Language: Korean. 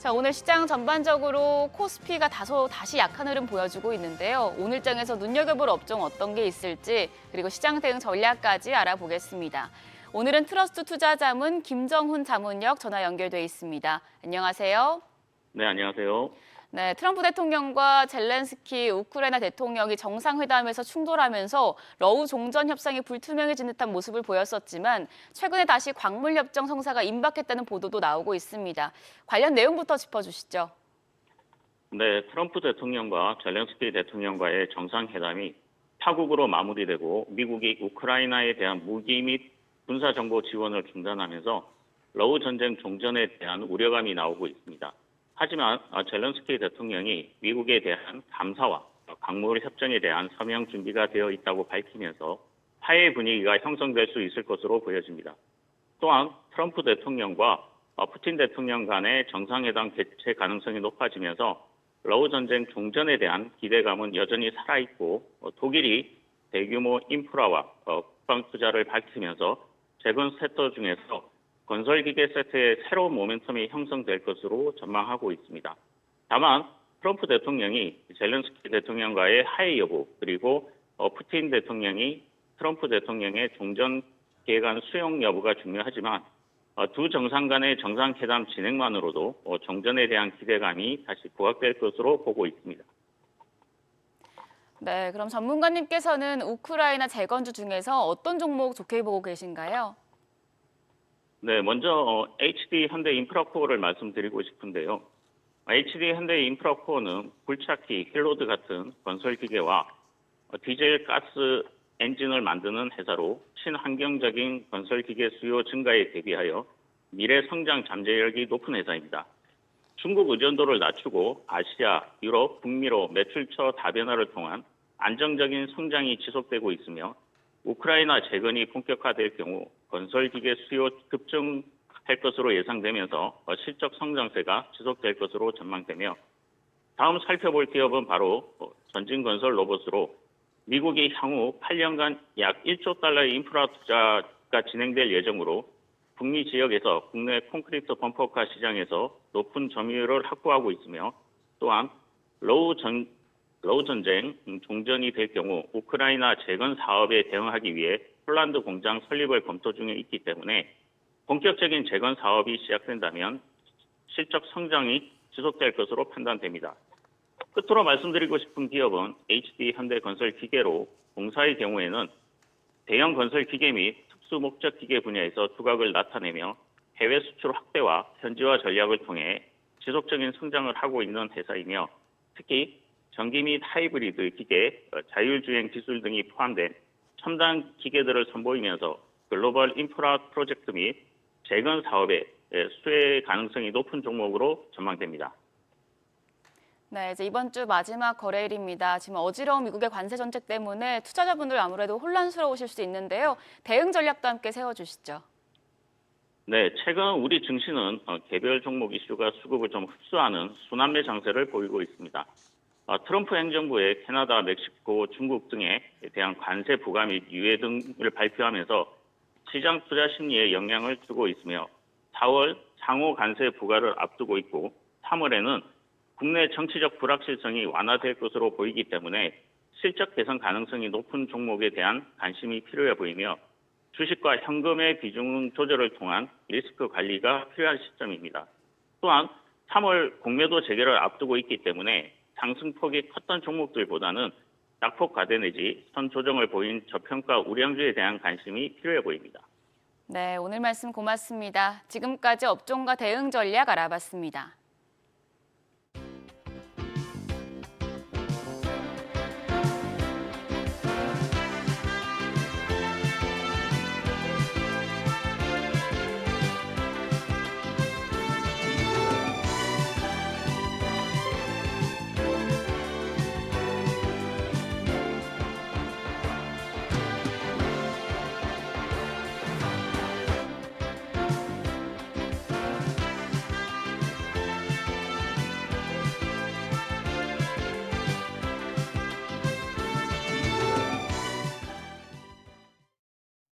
자, 오늘 시장 전반적으로 코스피가 다시 약한 흐름 보여주고 있는데요. 오늘장에서 눈여겨볼 업종 어떤 게 있을지, 그리고 시장 대응 전략까지 알아보겠습니다. 오늘은 트러스트 투자자문 김정훈 자문역 전화 연결돼 있습니다. 안녕하세요. 네, 안녕하세요. 네, 트럼프 대통령과 젤렌스키 우크라이나 대통령이 정상회담에서 충돌하면서 러우 종전 협상이 불투명해진 듯한 모습을 보였었지만 최근에 다시 광물 협정 성사가 임박했다는 보도도 나오고 있습니다. 관련 내용부터 짚어주시죠. 네, 트럼프 대통령과 젤렌스키 대통령과의 정상회담이 파국으로 마무리되고 미국이 우크라이나에 대한 무기 및 군사정보 지원을 중단하면서 러우 전쟁 종전에 대한 우려감이 나오고 있습니다. 하지만 젤렌스키 대통령이 미국에 대한 감사와 광물 협정에 대한 서명 준비가 되어 있다고 밝히면서 화해 분위기가 형성될 수 있을 것으로 보여집니다. 또한 트럼프 대통령과 푸틴 대통령 간의 정상회담 개최 가능성이 높아지면서 러우 전쟁 종전에 대한 기대감은 여전히 살아있고 독일이 대규모 인프라와 국방 투자를 밝히면서 재건 섹터 중에서 건설기계 세트의 새로운 모멘텀이 형성될 것으로 전망하고 있습니다. 다만 트럼프 대통령이 젤렌스키 대통령과의 화해 여부 그리고 푸틴 대통령이 트럼프 대통령의 종전 계획안 수용 여부가 중요하지만 두 정상 간의 정상회담 진행만으로도 정전에 대한 기대감이 다시 부각될 것으로 보고 있습니다. 네, 그럼 전문가님께서는 우크라이나 재건주 중에서 어떤 종목 좋게 보고 계신가요? 네, 먼저 HD 현대인프라코어를 말씀드리고 싶은데요. HD 현대인프라코어는 굴착기, 힐로드 같은 건설 기계와 디젤 가스 엔진을 만드는 회사로 친환경적인 건설 기계 수요 증가에 대비하여 미래 성장 잠재력이 높은 회사입니다. 중국 의존도를 낮추고 아시아, 유럽, 북미로 매출처 다변화를 통한 안정적인 성장이 지속되고 있으며 우크라이나 재건이 본격화될 경우 건설기계 수요 급증할 것으로 예상되면서 실적 성장세가 지속될 것으로 전망되며 다음 살펴볼 기업은 바로 전진건설 로봇으로 미국이 향후 8년간 약 1조 달러의 인프라 투자가 진행될 예정으로 북미 지역에서 국내 콘크리트 범퍼카 시장에서 높은 점유율을 확보하고 있으며 또한 러우 전쟁 종전이 될 경우 우크라이나 재건 사업에 대응하기 위해 폴란드 공장 설립을 검토 중에 있기 때문에 본격적인 재건 사업이 시작된다면 실적 성장이 지속될 것으로 판단됩니다. 끝으로 말씀드리고 싶은 기업은 HD 현대건설기계로 공사의 경우에는 대형 건설기계 및 특수목적기계 분야에서 두각을 나타내며 해외 수출 확대와 현지화 전략을 통해 지속적인 성장을 하고 있는 회사이며 특히 전기 및 하이브리드 기계, 자율주행 기술 등이 포함된 첨단 기계들을 선보이면서 글로벌 인프라 프로젝트 및 재건 사업의 수혜 가능성이 높은 종목으로 전망됩니다. 네, 이제 이번 주 마지막 거래일입니다. 지금 어지러운 미국의 관세 정책 때문에 투자자분들 아무래도 혼란스러우실 수 있는데요. 대응 전략도 함께 세워주시죠. 네, 최근 우리 증시는 개별 종목 이슈가 수급을 좀 흡수하는 순환매 장세를 보이고 있습니다. 트럼프 행정부의 캐나다, 멕시코, 중국 등에 대한 관세 부과 및 유예 등을 발표하면서 시장 투자 심리에 영향을 주고 있으며 4월 상호 관세 부과를 앞두고 있고 3월에는 국내 정치적 불확실성이 완화될 것으로 보이기 때문에 실적 개선 가능성이 높은 종목에 대한 관심이 필요해 보이며 주식과 현금의 비중 조절을 통한 리스크 관리가 필요한 시점입니다. 또한 3월 공매도 재개를 앞두고 있기 때문에 상승폭이 컸던 종목들보다는 낙폭 과대 내지 선 조정을 보인 저평가 우량주에 대한 관심이 필요해 보입니다. 네, 오늘 말씀 고맙습니다. 지금까지 업종과 대응 전략 알아봤습니다.